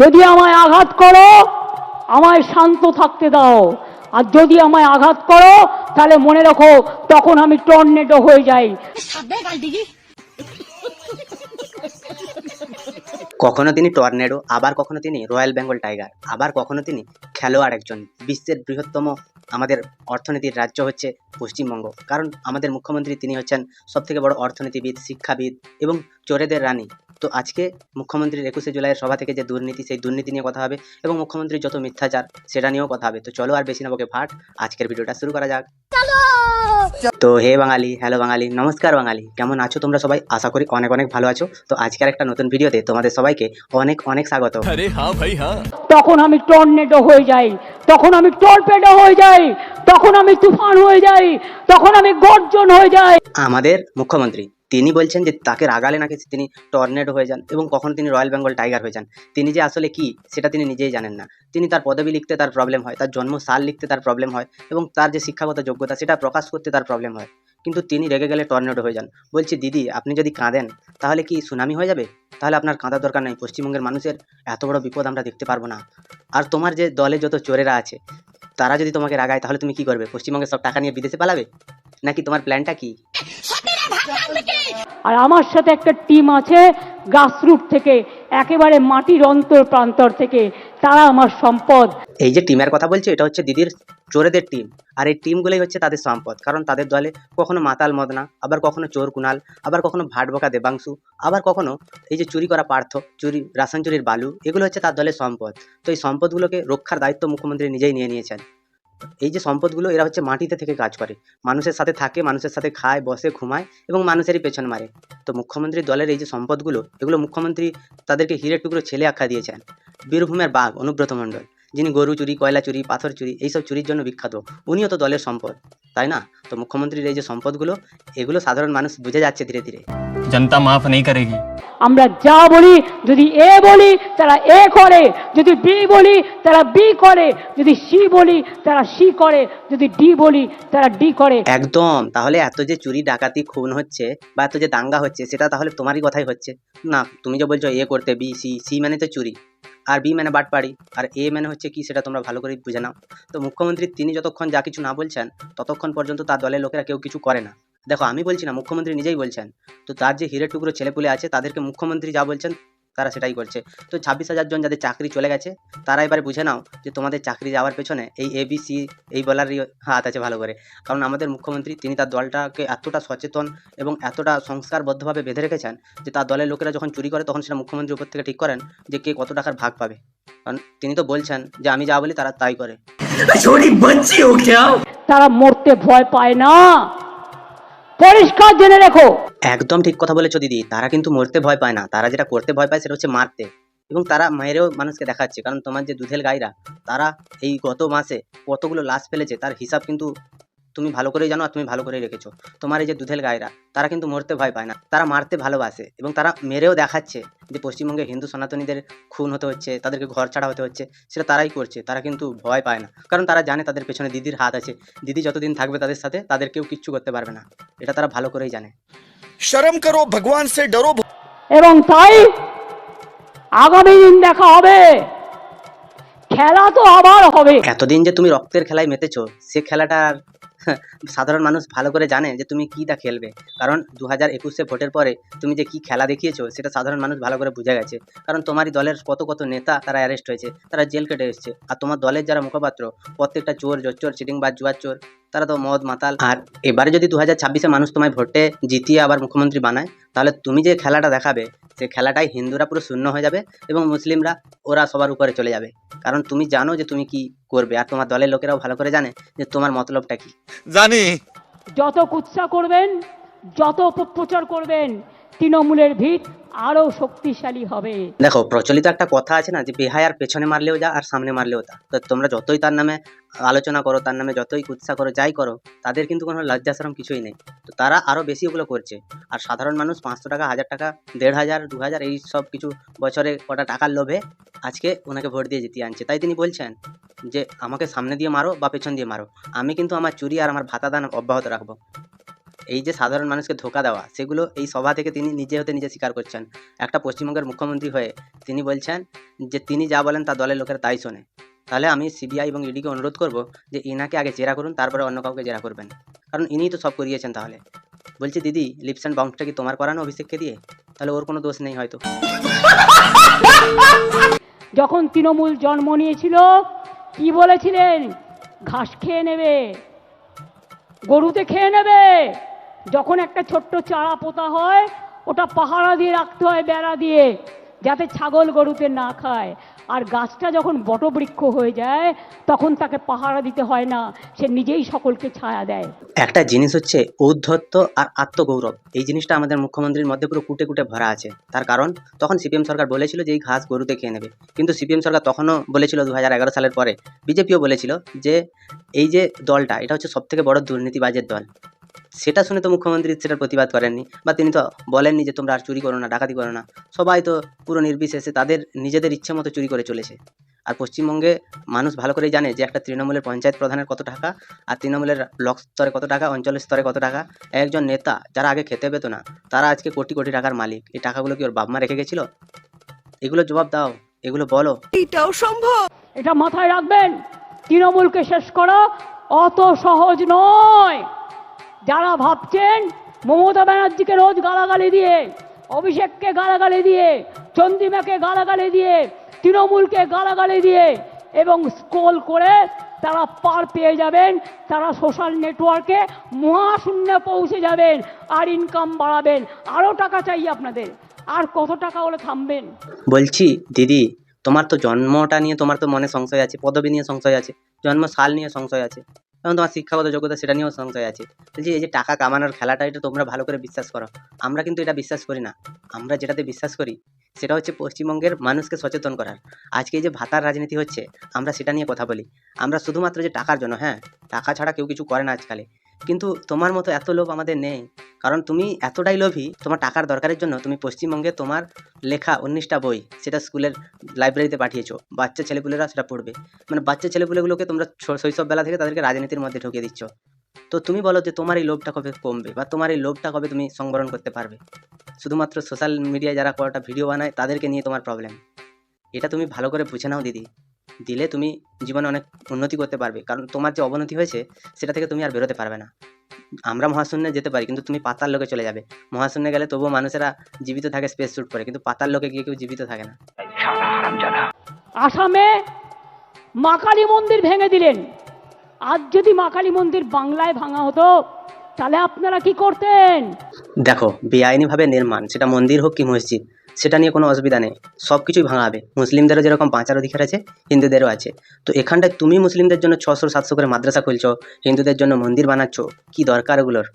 যদি আমায় আঘাত করো আমায় শান্ত থাকতে দাও, আর যদি আমায় আঘাত করো তাহলে মনে রাখো তখন আমি টর্নেডো হয়ে যাই। কখনো তিনি টর্নেডো, আবার কখনো তিনি রয়্যাল বেঙ্গল টাইগার, আবার কখনো তিনি খেলোয়াড় একজন। বিশ্বের বৃহত্তম আমাদের অর্থনীতির রাজ্য হচ্ছে পশ্চিমবঙ্গ, কারণ আমাদের মুখ্যমন্ত্রী তিনি হচ্ছেন সবথেকে বড় অর্থনীতিবিদ, শিক্ষাবিদ এবং চোরেদের রানী। তো আজকে মুখ্যমন্ত্রীর 21শে জুলাইয়ের সভা থেকে যে দুর্নীতি, সেই দুর্নীতি নিয়ে কথা হবে এবং মুখ্যমন্ত্রীর যত মিথ্যাচার সেটা নিয়েও কথা হবে। তো চলো আর বেশি না বকে ফাট, আজকের ভিডিওটা শুরু করা যাক। তো হে বাঙালি, হ্যালো বাঙালি, নমস্কার বাঙালি, কেমন আছো তোমরা সবাই? আশা করি অনেক অনেক ভালো আছো। তো আজকের একটা নতুন ভিডিওতে তোমাদের সবাইকে অনেক অনেক স্বাগত। अरे हाँ भाई हाँ। তখন আমি টর্নেডো হয়ে যাই, তখন আমি টর্পেডো হয়ে যাই, তখন আমি তুফান হয়ে যাই, তখন আমি গর্জন হয়ে যাই। আমাদের মুখ্যমন্ত্রী তিনি বলছেন যে তাকে রাগালে নাকি তিনি টর্নেডো হয়ে যান এবং কখনো তিনি রয়্যাল বেঙ্গল টাইগার হয়ে যান। তিনি যে আসলে কি সেটা তিনি নিজেই জানেন না। তিনি তার পদবি লিখতে তার প্রবলেম হয়, তার জন্ম সাল লিখতে তার প্রবলেম হয় এবং তার যে শিক্ষাগত যোগ্যতা সেটা প্রকাশ করতে তার প্রবলেম হয়। কিন্তু তিনি রেগে গেলে টর্নেডো হয়ে যান। বলছি দিদি, আপনি যদি কাঁদেন তাহলে কি সুনামি হয়ে যাবে? তাহলে আপনার কাঁদার দরকার নেই। পশ্চিমবঙ্গের মানুষের এত বড় বিপদ আমরা দেখতে পারবো না। আর তোমার যে দলে যত চোরেরা আছে তারা যদি তোমাকে রাগায় তাহলে তুমি কি করবে? পশ্চিমবঙ্গের সব টাকা নিয়ে বিদেশে পালাবে নাকি তোমার প্ল্যানটা কি? আর আমার সাথে একটা টিম আছে গ্রাসরুট থেকে, একেবারে মাটির অন্তর প্রান্তর থেকে, তারা আমার সম্পদ। এই যে টিমের কথা বলছি এটা হচ্ছে দিদির চোরেদের টিম, আর এই টিমগুলোই হচ্ছে তাদের সম্পদ। কারণ তাদের দলে কখনো মাতাল মদনা, আবার কখনো চোর কুনাল, আবার কখনো ভাটবকা দেবাংশু, আবার কখনো এই যে চুরি করা পার্থ, চুরি রাসান চুরির বালু, এগুলো হচ্ছে তার দলের সম্পদ। তো এই সম্পদগুলোকে রক্ষার দায়িত্ব মুখ্যমন্ত্রী নিজেই নিয়ে নিয়েছেন। এই যে সম্পদগুলো এরা হচ্ছে মাটিতে থেকে কাজ করে, মানুষের সাথে থাকে, মানুষের সাথে খায়, বসে, ঘুমায় এবং মানুষেরই পেছন মারে। তো মুখ্যমন্ত্রীর দলের এই যে সম্পদগুলো, এগুলো মুখ্যমন্ত্রী তাদেরকে হিরের টুকরো ছেলে আখ্যা দিয়েছেন। বীরভূমের বাঘ অনুব্রত মণ্ডল, যিনি গরু চুরি, কয়লা চুরি, পাথর চুরি, এইসব চুরির জন্য বিখ্যাত, উনিও তো দলের সম্পদ, তাই না? তো মুখ্যমন্ত্রীর এই যে সম্পদগুলো, এগুলো সাধারণ মানুষ বুঝে যাচ্ছে ধীরে ধীরে। जनता माफ नहीं करेगी। আমরা যা বলি, যদি এ বলি তারা এ করে, যদি বি বলি তারা বি করে, যদি সি বলি তারা সি করে, যদি ডি বলি তারা ডি করে। একদম। তাহলে এত যে চুরি ডাকাতি খুন হচ্ছে বা এত যে দাঙ্গা হচ্ছে সেটা তাহলে তোমারই কথাই হচ্ছে না? তুমি যে বলছো এ করতে, বি সি, সি মানে তো চুরি, আর বি মানে বাটপাড়ি, আর এ মানে হচ্ছে কি সেটা তোমরা ভালো করে বুঝে নাও। তো মুখ্যমন্ত্রী তিনি যতক্ষণ যা কিছু না বলছেন ততক্ষণ পর্যন্ত তার দলের লোকেরা কেউ কিছু করে না। দেখো, আমি বলছি না, মুখ্যমন্ত্রী নিজেই বলছেন। তো তার যে হিরের টুকরো ছেলেপুলে আছে তাদেরকে মুখ্যমন্ত্রী যা বলছেন তারা সেটাই করছে। তো 26,000 জন যাদের চাকরি চলে গেছে তারা এবারে বুঝে নাও যে তোমাদের চাকরি যাওয়ার পেছনে এই এবিসি এই বলারই হাত আছে ভালো করে। কারণ আমাদের মুখ্যমন্ত্রী তিনি তার দলটাকে এতটা সচেতন এবং এতটা সংস্কারবদ্ধভাবে বেঁধে রেখেছেন যে তার দলের লোকেরা যখন চুরি করে তখন সেটা মুখ্যমন্ত্রীর উপর থেকে ঠিক করেন যে কে কত টাকার ভাগ পাবে। কারণ তিনি তো বলছেন যে আমি যা বলি তারা তাই করে। তারা মরতে ভয় পায় না, পরিষ্কার জেনে রেখো। একদম ঠিক কথা বলেছো দিদি, তারা কিন্তু মরতে ভয় পায় না, তারা যেটা করতে ভয় পায় সেটা হচ্ছে মারতে। এবং তারা মেরেও মানুষকে দেখাচ্ছে। কারণ তোমার যে দুধেল গাইরা, তারা এই গত মাসে কতগুলো লাশ ফেলেছে তার হিসাব কিন্তু তুমি ভালো করেই জানো আর তুমি ভালো করেই রেখেছো। তোমার এই যে দুধেল গাইরা, তারা কিন্তু মরতে ভয় পায় না, তারা মারতে ভালোবাসে এবং তারা মেরেও দেখাচ্ছে যে পশ্চিমবঙ্গে হিন্দু সনাতনীদের খুন হতে হচ্ছে, তাদেরকে ঘর ছাড়া হতে হচ্ছে, সেটা তারাই করছে। তারা কিন্তু ভয় পায় না, কারণ তারা জানে তাদের পেছনে দিদির হাত আছে। দিদি যতদিন থাকবে তাদের সাথে, তাদের কেউ কিচ্ছু করতে পারবে না, এটা তারা ভালো করেই জানে। शर्म करो, भगवान से डरो। এবং তাই আগামী দিন দেখা হবে, খেলা তো আবার হবে। এতদিন যে তুমি রক্তের খেলায় মেতেছো, সে খেলাটা আর সাধারণ মানুষ ভালো করে জানে যে তুমি কিটা খেলবে। কারণ 2021-এ ভোটের পরে তুমি যে কি খেলা দেখিয়েছো সেটা সাধারণ মানুষ ভালো করে বুঝে গেছে। কারণ তোমারই দলের কত কত নেতা তারা অ্যারেস্ট হয়েছে, তারা জেল কেটে এসেছে। আর তোমার দলের যারা মুখপাত্র, প্রত্যেকটা চোর, জোচ্চোর, চিটিংবাজ, জুয়ার চোর, তারা তো মদ মাতাল। আর এবারে যদি 2026-এ মানুষ তোমায় ভোটে জিতিয়ে আবার মুখ্যমন্ত্রী বানায়, তাহলে তুমি যে খেলাটা দেখাবে সেই খেলাটাই হিন্দুরা পুরো শূন্য হয়ে যাবে এবং মুসলিমরা ওরা সবার উপরে চলে যাবে। কারণ তুমি জানো যে তুমি কি করবে, আর তোমার দলের লোকেরাও ভালো করে জানে যে তোমার মতলবটা কি। जानी যত কুৎসা করবেন, যত অপপ্রচার করবেন, তৃণমূলের ভিত আরো শক্তিশালী হবে। দেখো, প্রচলিত একটা কথা আছে না যে বেহায়ার পেছনে মারলেও যা আর সামনে মারলেও তা। তো তোমরা যতই তার নামে আলোচনা করো, তার নামে যতই কুৎসা করো, যাই করো, তাদের কিন্তু কোনো লজ্জা শরম কিছুই নেই। তো তারা আরো বেশি ওগুলো করছে। আর সাধারণ মানুষ 500 টাকা, 1000 টাকা, 1500, 2000 এই সব কিছু বছরে কটা টাকার লোভে আজকে ওনাকে ভোট দিয়ে জিতিয়ে আনছে। তাই তিনি বলছেন যে আমাকে সামনে দিয়ে মারো বা পেছন দিয়ে মারো, আমি কিন্তু আমার চুরি আর আমার ভাতা দান অব্যাহত রাখবো। এই যে সাধারণ মানুষকে ধোকা দেওয়া, সেগুলো এই সভা থেকে তিনি নিজে হতে নিজে স্বীকার করছেন। একটা পশ্চিমবঙ্গের মুখ্যমন্ত্রী হয়ে তিনি বলছেন যে তিনি যা বলেন তা দলের লোকেরা তাই শোনে। তাহলে আমি সিবিআই এবং ইডিকে অনুরোধ করব যে ইনাকে আগে জেরা করুন, তারপরে অন্য কাউকে জেরা করবেন, কারণ ইনিই তো সব করিয়েছেন। তাহলে বলছি দিদি, লিপস অ্যান্ড বাউন্সটা কি তোমার করানো অভিষেককে দিয়ে? তাহলে ওর কোনো দোষ নেই হয়তো। যখন তৃণমূল জন্ম নিয়েছিল কি বলেছিলেন? ঘাস খেয়ে নেবে, গরুতে খেয়ে নেবে। যখন একটা ছোট্ট চারা পোতা হয় ওটা পাহারা দিয়ে রাখতে হয়, বেড়া দিয়ে, যাতে ছাগল গরুতে না খায়। আর গাছটা যখন বটবৃক্ষ হয়ে যায় তখন তাকে পাহারা দিতে হয় না, সে নিজেই সকলকে ছায়া দেয়। একটা জিনিস হচ্ছে ঔদ্ধত্য আর আত্মগৌরব, এই জিনিসটা আমাদের মুখ্যমন্ত্রীর মধ্যে পুরো কুটে কুটে ভরা আছে। তার কারণ তখন সিপিএম সরকার বলেছিল যে এই ঘাস গরুতে খেয়ে নেবে, কিন্তু সিপিএম সরকার তখনও বলেছিল 2011 সালের পরে বিজেপিও বলেছিল যে এই যে দলটা এটা হচ্ছে সবথেকে বড় দুর্নীতিবাজের দল। সেটা শুনে তো মুখ্যমন্ত্রী সেটার প্রতিবাদ করেননি, বা তিনি তো বলেননি যে তোমরা আর চুরি করো না, ডাকাতি করো না। সবাই তো পুরো নির্বিশেষে তাদের নিজেদের ইচ্ছে মতো চুরি করে চলেছে। আর পশ্চিমবঙ্গে মানুষ ভালো করেই জানে যে একটা তৃণমূলের পঞ্চায়েত প্রধানের কত টাকা, আর তৃণমূলের ব্লক স্তরে কত টাকা, অঞ্চলের স্তরে কত টাকা। একজন নেতা যারা আগে খেতে পেতো না তারা আজকে কোটি কোটি টাকার মালিক। এই টাকাগুলো কি ওর বাপ মা রেখে গেছিল? এগুলো জবাব দাও, এগুলো বলো। এটা মাথায় রাখবেন, তৃণমূলকে শেষ করা অত সহজ নয়। যারা ভাবছেন মমতা ব্যানার্জিকে রোজ গালাগালি দিয়ে, অভিষেককে গালাগালি দিয়ে, চন্দ্রিমাকে গালাগালি দিয়ে, তৃণমূলকে গালাগালি দিয়ে এবং স্ক্রোল করে তারা পার পেয়ে যাবেন, তারা সোশ্যাল নেটওয়ার্কে মহাশূন্যে পৌঁছে যাবেন আর ইনকাম বাড়াবেন। আরও টাকা চাই আপনাদের, আর কত টাকা হলে থামবেন? বলছি দিদি, তোমার তো জন্মটা নিয়ে তোমার তো মনে সংশয় আছে, পদবি নিয়ে সংশয় আছে, জন্ম সাল নিয়ে সংশয় আছে, এবং তোমার শিক্ষাগত যোগ্যতা সেটা নিয়েও সংশয় আছে। বলছি এই যে টাকা কামানোর খেলাটা, এটা তোমরা ভালো করে বিশ্বাস করো, আমরা কিন্তু এটা বিশ্বাস করি না। আমরা যেটাতে বিশ্বাস করি সেটা হচ্ছে পশ্চিমবঙ্গের মানুষকে সচেতন করার। আজকে এই যে ভাতার রাজনীতি হচ্ছে, আমরা সেটা নিয়ে কথা বলি। আমরা শুধুমাত্র যে টাকার জন্য, হ্যাঁ টাকা ছাড়া কেউ কিছু করে না আজকালে, কিন্তু তোমার মতো এত লোভ আমাদের নেই। কারণ তুমি এতটাই লোভী, তোমার টাকার দরকারের জন্য তুমি পশ্চিমবঙ্গে তোমার লেখা 19টা বই সেটা স্কুলের লাইব্রেরিতে পাঠিয়েছো, বাচ্চা ছেলেপুলেরা সেটা পড়বে। মানে বাচ্চা ছেলেপুলেগুলোকে তোমরা শৈশববেলা থেকে তাদেরকে রাজনীতির মধ্যে ঢুকিয়ে দিচ্ছ। তো তুমি বলো যে তোমার এই লোভটা কবে কমবে, বা তোমার এই লোভটা কবে তুমি সংবরণ করতে পারবে? শুধুমাত্র সোশ্যাল মিডিয়ায় যারা কটা ভিডিও বানায় তাদেরকে নিয়ে তোমার প্রবলেম। এটা তুমি ভালো করে বুঝে নাও দিদি, দিলে তুমি জীবনে অনেক উন্নতি করতে পারবে। কারণ তোমার যে অবনতি হয়েছে সেটা থেকে তুমি আর বেরোতে পারবে না। আমরা মহাশূন্যে যেতে পারি, কিন্তু তুমি পাতাল লোকে চলে যাবে। মহাশূন্যে গেলে তবুও মানুষেরা জীবিত থাকে স্পেস স্যুট পরে, কিন্তু পাতাল লোকে গিয়ে কেউ জীবিত থাকে না। আসামে মা কালী মন্দির ভেঙে দিলেন। আজ যদি মা কালী মন্দির বাংলায় ভাঙা হতো তাহলে আপনারা কি করতেন? দেখো, বেআইনিভাবে নির্মাণ, সেটা মন্দির হোক কি মসজিদ, সেটা নিয়ে কোনো অসুবিধা নেই, সব কিছুই ভাঙা হবে। মুসলিমদেরও যেরকম বাঁচার অধিকার আছে, হিন্দুদেরও আছে। তো এখানটায় তুমি মুসলিমদের জন্য 600-700 করে মাদ্রাসা খুলছো, হিন্দুদের জন্য মন্দির বানাচ্ছ, কি দরকার এগুলোর?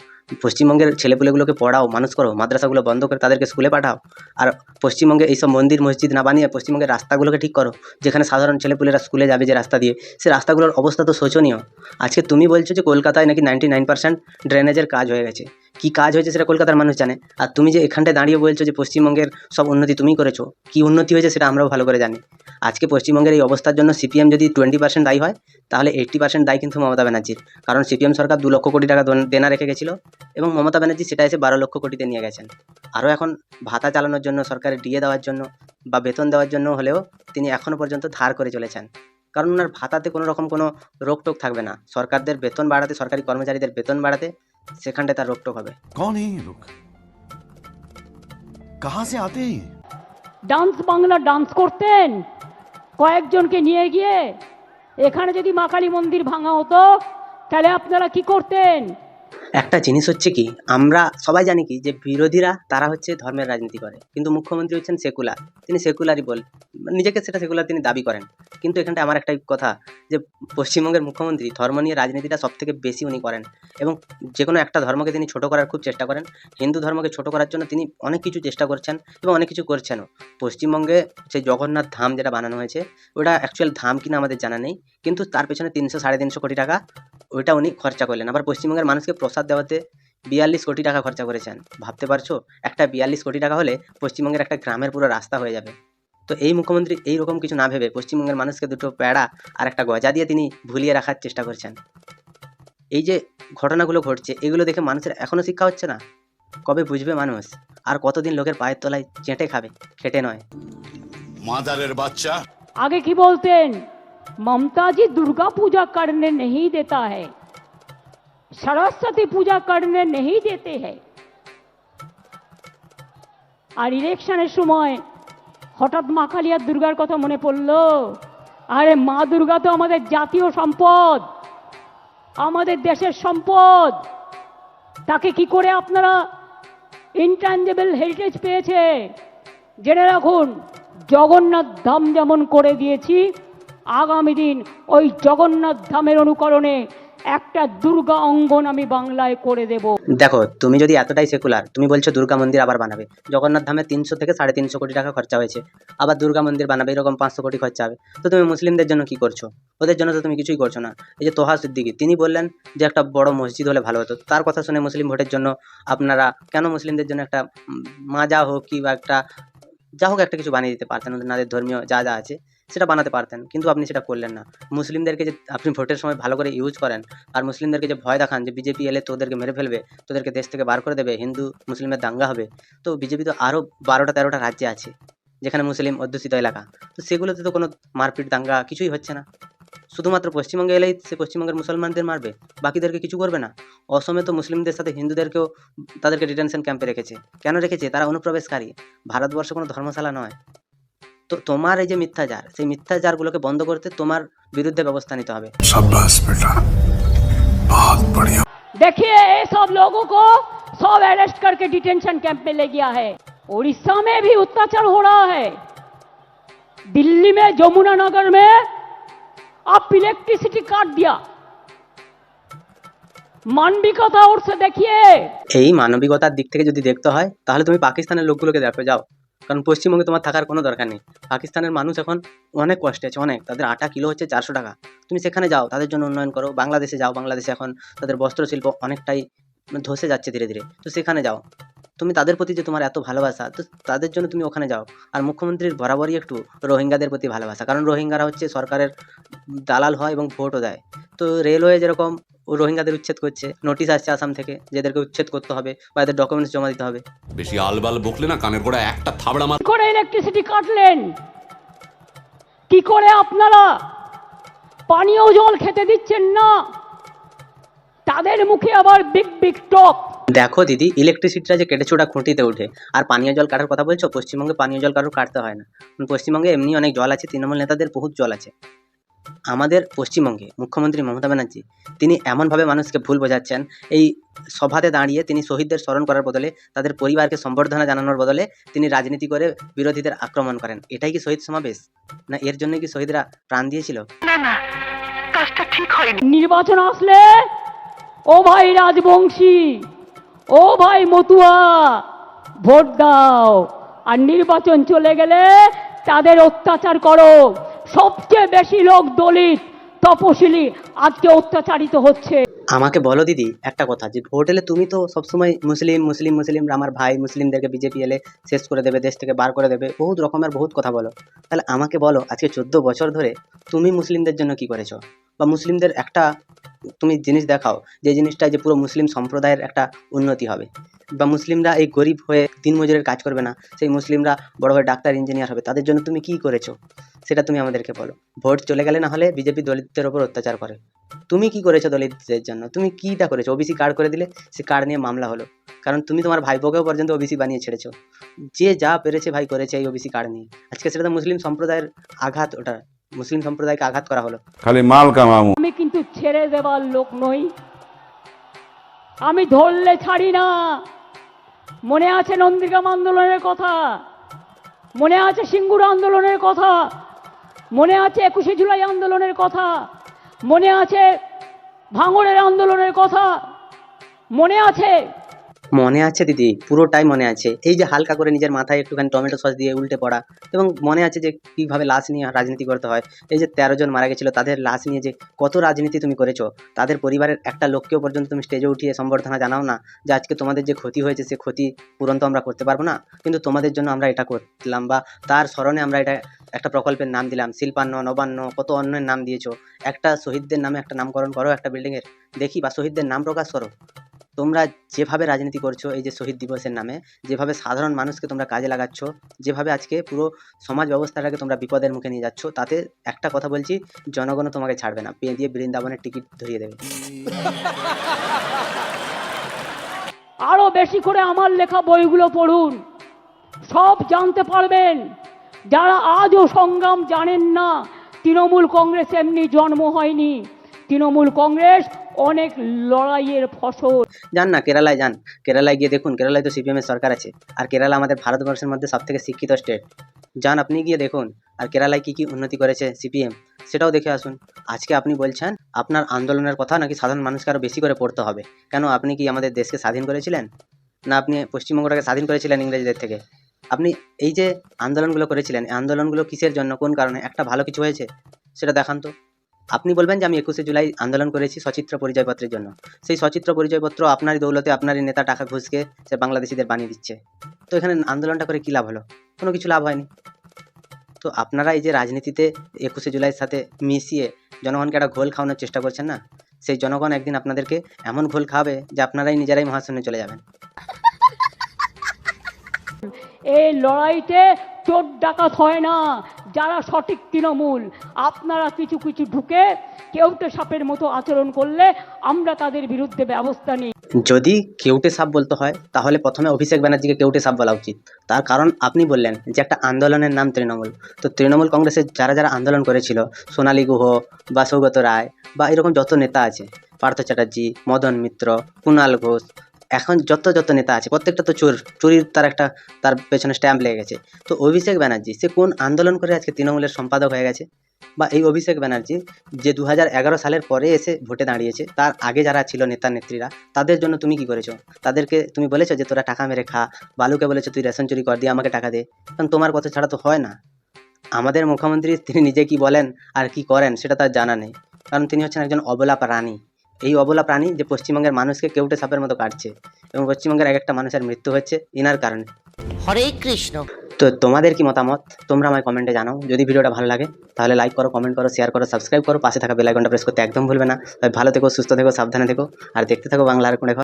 পশ্চিমবঙ্গের ছেলেপুলেগুলোকে পড়াও, মানুষ করো, মাদ্রাসাগুলো বন্ধ করে তাদেরকে স্কুলে পাঠাও। আর পশ্চিমবঙ্গে এইসব মন্দির মসজিদ না বানিয়ে পশ্চিমবঙ্গের রাস্তাগুলোকে ঠিক করো, যেখানে সাধারণ ছেলেপুলেরা স্কুলে যাবে যে রাস্তা দিয়ে, সে রাস্তাগুলোর অবস্থা তো শোচনীয়। আজকে তুমি বলছো যে কলকাতায় নাকি 99% ড্রেনেজের কাজ হয়ে গেছে। কি কাজ হয়েছে সেটা কলকাতার মানুষ জানে। আর তুমি যে এখানটায় দাঁড়িয়ে বলছো যে পশ্চিমবঙ্গের সব উন্নতি তুমি করেছো, কি উন্নতি হয়েছে সেটা আমরাও ভালো করে জানি। আজকে পশ্চিমবঙ্গের এই অবস্থার জন্য সিপিএম যদি 20% দায়ী হয়, তাহলে 80% দায়ী কিন্তু মমতা ব্যানার্জির। কারণ সিপিএম সরকার 2 লক্ষ কোটি টাকা দেনা রেখে গেছিলো, এবং মমতা ব্যানার্জি সেটা এসে 12 লক্ষ কোটিতে নিয়ে গেছেন। আরও এখন ভাতা চালানোর জন্য, সরকারের ডিএ দেওয়ার জন্য বা বেতন দেওয়ার জন্য হলেও তিনি এখনও পর্যন্ত ধার করে চলেছেন। কারণ ওনার ভাতাতে কোনো রকম কোনো রোকটোক থাকবে না। সরকারদের বেতন বাড়াতে, সরকারি কর্মচারীদের বেতন বাড়াতে, সেখানটায় তার রোকটোক হবে। कौन है ये लोग? कहां से आते हैं? ডান্স বাংলা ডান্স করতেন কয়েকজনকে নিয়ে গিয়ে। এখানে যদি মা কালী মন্দির ভাঙা হতো তাহলে আপনারা কি করতেন? একটা জিনিস হচ্ছে কি, আমরা সবাই জানি কি যে বিরোধীরা তারা হচ্ছে ধর্মের রাজনীতি করে, কিন্তু মুখ্যমন্ত্রী হচ্ছেন সেকুলার, তিনি সেকুলারই নিজেকে সেটা সেকুলার তিনি দাবি করেন। কিন্তু এখানটা আমার একটাই কথা, যে পশ্চিমবঙ্গের মুখ্যমন্ত্রী ধর্ম নিয়ে রাজনীতিটা সব থেকে বেশি উনি করেন, এবং যে কোনো একটা ধর্মকে তিনি ছোট করার খুব চেষ্টা করেন। হিন্দু ধর্মকে ছোট করার জন্য তিনি অনেক কিছু চেষ্টা করছেন এবং অনেক কিছু করছেনও। পশ্চিমবঙ্গে সেই জগন্নাথ ধাম যেটা বানানো হয়েছে, ওটা অ্যাকচুয়াল ধাম কিনা আমাদের জানা নেই, কিন্তু তার পেছনে 300-350 কোটি টাকা ওইটা উনি খরচা করলেন। আবার পশ্চিমবঙ্গের মানুষকে প্রসাদ দেওয়াতে 42 কোটি টাকা খরচা করেছেন। ভাবতে পারছো, একটা 42 কোটি টাকা হলে পশ্চিমবঙ্গের একটা গ্রামের পুরো রাস্তা হয়ে যাবে। তো এই মুখ্যমন্ত্রী এইরকম কিছু না ভেবে পশ্চিমবঙ্গের মানুষকে দুটো প্যাড়া আর একটা গজা দিয়ে তিনি ভুলিয়ে রাখার চেষ্টা করছেন। এই যে ঘটনাগুলো ঘটছে, এগুলো দেখে মানুষের এখনো শিক্ষা হচ্ছে না? কবে বুঝবে মানুষ? আর কতদিন লোকের পায়ের তলায় চেটে খাবে, খেটে নয়? मादारेर बाच्चा आगे की बोलते हैं, ममता जी दुर्गा पूजा करने नहीं देता है, सरस्वती पूजा करने नहीं देते हैं। আর ইলেকশনের সময় হঠাৎ মা কালিয়ার দুর্গার কথা মনে পড়লো। আরে মা দুর্গা তো আমাদের জাতীয় সম্পদ, আমাদের দেশের সম্পদ। তাকে কি করে আপনারা ইনট্যাঞ্জেবল হেরিটেজ পেয়েছে? জেনে রাখুন, জগন্নাথ ধাম যেমন করে দিয়েছি, আগামী দিন ওই জগন্নাথ ধামের অনুকরণে একটা দুর্গা অঙ্গন আমি বাংলায় করে দেব। দেখো, তুমি যদি এতটাই সেকুলার, তুমি বলছো দুর্গা মন্দির আবার বানাবে। জগন্নাথ ধামে 300 থেকে 350 কোটি টাকা খরচা হয়েছে, আবার দুর্গা মন্দির বানাবে, এরকম 500 কোটি খরচা হবে। তো তুমি মুসলিমদের জন্য কি করছো? ওদের জন্য তো তুমি কিছুই করছো না। এই যে তোহা সিদ্দিকী, তিনি বললেন যে একটা বড় মসজিদ হলে ভালো হতো। তার কথা শুনে মুসলিম ভোটের জন্য আপনারা কেন মুসলিমদের জন্য একটা মাজা হোক কি বা একটা যা হোক একটা কিছু বানিয়ে দিতে পারতেন, ওনাদের ধর্মীয় যা যা আছে সেটা বানাতে পারতেন, কিন্তু আপনি সেটা করলেন না। মুসলিমদেরকে যে আপনি ভোটের সময় ভালো করে ইউজ করেন, আর মুসলিমদেরকে যে ভয় দেখান যে বিজেপি এলে তোদেরকে মেরে ফেলবে, তোদেরকে দেশ থেকে বার করে দেবে, হিন্দু মুসলিমের দাঙ্গা হবে। তো বিজেপি তো আরও 12টা-13টা রাজ্যে আছে যেখানে মুসলিম অধ্যুষিত এলাকা, তো সেগুলোতে তো কোনো মারপিট দাঙ্গা কিছুই হচ্ছে না। শুধুমাত্র পশ্চিমবঙ্গে এলেই সে পশ্চিমবঙ্গের মুসলমানদের মারবে, বাকিদেরকে কিছু করবে না। অসমে তো মুসলিমদের সাথে হিন্দুদেরকেও তাদেরকে ডিটেনশন ক্যাম্পে রেখেছে। কেন রেখেছে? তারা অনুপ্রবেশকারী, ভারতবর্ষ কোনো ধর্মশালা নয়। তো তোমার এই যে মিথ্যাচার, সেই মিথ্যাচারগুলোকে বন্ধ করতে তোমার বিরুদ্ধে ব্যবস্থা নিতে হবে। शाबाश बेटा, बहुत बढ़िया। देखिए, ये सब लोगों को सब अरेस्ट करके डिटेंशन कैंप में ले गया है। उड़ीसा में भी अत्याचार हो रहा है, दिल्ली में जमुना नगर में आप इलेक्ट्रिसिटी काट दिया। मानविकता और से देखिए। এই মানবিকতার দিক থেকে যদি দেখতে হয় তাহলে তুমি পাকিস্তানের লোকগুলোকে দেখো, যাও। কারণ পশ্চিমবঙ্গে তোমার থাকার কোনো দরকার নেই। পাকিস্তানের মানুষ এখন অনেক কষ্টে আছে, অনেক। তাদের আটা কিলো হচ্ছে 400 টাকা। তুমি সেখানে যাও, তাদের জন্য উন্নয়ন করো। বাংলাদেশে যাও, বাংলাদেশে এখন তাদের বস্ত্রশিল্প অনেকটাই ধসে যাচ্ছে ধীরে ধীরে, তো সেখানে যাও। তুমি তাদের প্রতি যে তোমার এত ভালোবাসা, তো তাদের জন্য তুমি ওখানে যাও। আর মুখ্যমন্ত্রীর বরাবরই একটু রোহিঙ্গাদের প্রতি ভালোবাসা, কারণ রোহিঙ্গারা হচ্ছে সরকারের দালাল হয় এবং ভোটও দেয়। তো রেলওয়ে যেরকম ও রোহিঙ্গাদের উচ্ছেদ করছে, নোটিশ আসছে আসাম থেকে যে এদেরকে উচ্ছেদ করতে হবে বা এদের ডকুমেন্টস জমা দিতে হবে। বেশি আলবাল বকলে না কানের গোড়া একটা থাবড়া মার। কি করে ইলেকট্রিসিটি কাটলেন? কি করে আপনারা পানীয় জল খেতে দিচ্ছেন না? তাদের মুখে আবার বিগ বিগ টক। দেখো দিদি, ইলেকট্রিসিটিটা যে কেটেছে ওটা খুঁটিতে উঠে, আর পানীয় জল কাটার কথা বলছো। পশ্চিমবঙ্গে পানীয় জল কারোর কাটতে হয় না। পশ্চিমবঙ্গে এমনি অনেক জল আছে, তৃণমূল নেতাদের বহুত জল আছে। আমাদের পশ্চিমবঙ্গে মুখ্যমন্ত্রী মমতা ব্যানার্জি, তিনি এমনভাবে মানুষকে ভুল বোঝাচ্ছেন। এই সভাতে দাঁড়িয়ে তিনি শহীদদের স্মরণ করার বদলে, তাদের পরিবারকে সম্বর্ধনা জানানোর বদলে তিনি রাজনীতি করে বিরোধীদের আক্রমণ করেন। এটাই কি শহীদ সমাবেশ? না এর জন্য কি শহীদরা প্রাণ দিয়েছিল? নির্বাচন আসলে ও ভাই রাজবংশী, ও ভাই মতুয়া, ভোট দাও। আর নির্বাচন চলে গেলে তাদের অত্যাচার করো। সবচেয়ে বেশি লোক দলিত, তপশিলি আজকে অত্যাচারিত হচ্ছে। আমাকে বলো দিদি একটা কথা, যে ভোট এলে তুমি তো সবসময় মুসলিম মুসলিম মুসলিম, আমার ভাই মুসলিমদেরকে বিজেপি এলে শেষ করে দেবে, দেশ থেকে বার করে দেবে, বহুত রকমের বহুত কথা বলো। তাহলে আমাকে বলো, আজকে 14 বছর ধরে তুমি মুসলিমদের জন্য কি করেছো? বা মুসলিমদের একটা তুমি জিনিস দেখাও, যে জিনিসটা যে পুরো মুসলিম সম্প্রদায়ের একটা উন্নতি হবে, বা মুসলিমরা এই গরিব হয়ে দিনমজুরের কাজ করবে না, সেই মুসলিমরা বড় হয়ে ডাক্তার ইঞ্জিনিয়ার হবে। তাদের জন্য তুমি কি করেছো সেটা তুমি আমাদেরকে বলো। ভোট চলে গেলে না হলে বিজেপি দলিতদের ওপর অত্যাচার করে। তুমি কি করেছো দলিতদের জন্য? তুমি কিটা করেছো? ওবিসি কার্ড করে দিলে, সে কার্ড নিয়ে মামলা হলো, কারণ তুমি তোমার ভাইপোকেও পর্যন্ত ওবিসি বানিয়ে ছেড়েছো। যে যা পেরেছে ভাই করেছে এই ওবিসি কার্ড নিয়ে। আজকে সেটা তো মুসলিম সম্প্রদায়ের আঘাত, ওটা মুসলিম সম্প্রদায়কে আঘাত করা হলো। खाली माल कमाऊं। আমি কিন্তু ছেড়ে দেবার লোক নই, আমি ধরলে ছাড়ি না। মনে আছে নন্দীগ্রাম আন্দোলনের কথা, মনে আছে সিঙ্গুর আন্দোলনের কথা, মনে আছে 21শে জুলাই আন্দোলনের কথা, মনে আছে ভাঙড়ের আন্দোলনের কথা, মনে আছে মনে আছে দিদি, পুরোটাই মনে আছে। এই যে হালকা করে নিজের মাথায় একটুখানি টমেটো সস দিয়ে উল্টে পড়া, এবং মনে আছে যে কীভাবে লাশ নিয়ে রাজনীতি করতে হয়। এই যে 13 জন মারা গেছিলো, তাদের লাশ নিয়ে যে কত রাজনীতি তুমি করেছো। তাদের পরিবারের একটা লোককেও পর্যন্ত তুমি স্টেজে উঠিয়ে সম্বর্ধনা জানাও না যে আজকে তোমাদের যে ক্ষতি হয়েছে সে ক্ষতি পূরণ তো আমরা করতে পারবো না, কিন্তু তোমাদের জন্য আমরা এটা করলাম, বা তার স্মরণে আমরা এটা একটা প্রকল্পের নাম দিলাম, শিল্পান্ন, নবান্ন, কত অন্যের নাম দিয়েছো। একটা শহীদদের নামে একটা নামকরণ করো একটা বিল্ডিংয়ের, দেখি, বা শহীদদের নাম প্রকাশ করো। তোমরা যেভাবে রাজনীতি করছো এই যে শহীদ দিবসের নামে, যেভাবে সাধারণ মানুষকে তোমরা কাজে লাগাচ্ছ, যেভাবে আজকে পুরো সমাজ ব্যবস্থাটাকে তোমরা বিপদের মুখে নিয়ে যাচ্ছ, তাতে একটা কথা বলছি, জনগণও তোমাকে ছাড়বে না, পেয়ে দিয়ে বৃন্দাবনের টিকিট ধরিয়ে দেবে। আরো বেশি করে আমার লেখা বইগুলো পড়ুন, সব জানতে পারবেন। যারা আজও সংগ্রাম জানেন না, তৃণমূল কংগ্রেস এমনি জন্ম হয়নি। তৃণমূল কংগ্রেস অনেক লড়াইয়ের ফসল। যান না কেরালায়, যান কেরালায় গিয়ে দেখুন, কেরালায় তো সিপিএমের সরকার আছে, আর কেরালা আমাদের ভারতবর্ষের মধ্যে সব থেকে শিক্ষিত স্টেট। যান আপনি গিয়ে দেখুন, আর কেরালায় কী কী উন্নতি করেছে সিপিএম, সেটাও দেখে আসুন। আজকে আপনি বলছেন আপনার আন্দোলনের কথা নাকি সাধারণ মানুষকে আরও বেশি করে পড়তে হবে। কেন, আপনি কি আমাদের দেশকে স্বাধীন করেছিলেন? না আপনি পশ্চিমবঙ্গটাকে স্বাধীন করেছিলেন ইংরেজদের থেকে? আপনি এই যে আন্দোলনগুলো করেছিলেন, এই আন্দোলনগুলো কিসের জন্য, কোন কারণে, একটা ভালো কিছু হয়েছে সেটা দেখান তো। আপনি বলবেন যে আমি 21শে জুলাই আন্দোলন করেছি সচিত্র পরিচয়পত্রের জন্য, সেই সচিত্র পরিচয়পত্র আপনারই দৌলতে, আপনারই নেতা টাকা ঘুষকে সে বাংলাদেশিদের বানিয়ে দিচ্ছে। তো এখানে আন্দোলনটা করে কী লাভ হলো? কোনো কিছু লাভ হয়নি। তো আপনারা এই যে রাজনীতিতে 21শে জুলাইয়ের সাথে মিশিয়ে জনগণকে একটা ঘোল খাওয়ানোর চেষ্টা করছেন না, সেই জনগণ একদিন আপনাদেরকে এমন ঘোল খাওয়াবে যে আপনারাই নিজেরাই মহাশূন্যে চলে যাবেন। এই লড়াইতে চোর ডাকাত হয় না, যারা সঠিক তৃণমূল। আপনারা কিছু কিছু ঢুকে কেউটে সাপের মতো আচরণ করলে আমরা তাদের বিরুদ্ধে ব্যবস্থা নিই। যদি কেউটে সাপ বলতে হয় তাহলে প্রথমে অভিষেক ব্যানার্জিকে কেউটে সাপ বলা উচিত। তার কারণ আপনি বললেন যে একটা আন্দোলনের নাম তৃণমূল, তো তৃণমূল কংগ্রেসের যারা যারা আন্দোলন করেছিল, সোনালী গুহ বা সৌগত রায় বা এরকম যত নেতা আছে, পার্থ চ্যাটার্জি, মদন মিত্র, কুণাল ঘোষ, এখন যত নেতা আছে প্রত্যেকটা তো চুরির তার পেছনে স্ট্যাম্প লেগে গেছে। তো অভিষেক ব্যানার্জি সে কোন আন্দোলন করে আজকে তৃণমূলের সম্পাদক হয়ে গেছে? বা এই অভিষেক ব্যানার্জি যে 2011 সালের পরে এসে ভোটে দাঁড়িয়েছে, তার আগে যারা ছিল নেতা নেত্রীরা, তাদের জন্য তুমি কি করেছো? তাদেরকে তুমি বলেছো যে তোরা টাকা মেরে খা, বালুকে বলেছো তুই রেশন চুরি কর দিয়ে আমাকে টাকা দে, কারণ তোমার কথা ছাড়া তো হয় না। আমাদের মুখ্যমন্ত্রী তিনি নিজে কি বলেন আর কি করেন সেটা তার জানা নেই, কারণ তিনি হচ্ছেন একজন অবলা প্রাণী। এই অবলা প্রাণী যে পশ্চিমবঙ্গের মানুষকে কেউটে সাপের মতো কাটছে, এবং পশ্চিমবঙ্গের এক একটা মানুষের মৃত্যু হচ্ছে ইনার কারণে। হরে কৃষ্ণ। তো তোমাদের কি মতামত তোমরা আমায় কমেন্টে জানাও। যদি ভিডিওটা ভালো লাগে তাহলে লাইক করো, কমেন্ট করো, শেয়ার করো, সাবস্ক্রাইব করো, পাশে থাকা বেল আইকনটা প্রেস করতে একদম ভুলবে না। তাই ভালো থেকো, সুস্থ থেকো, সাবধানে থেকো, আর দেখতে থাকো বাংলার কোণে ঘর।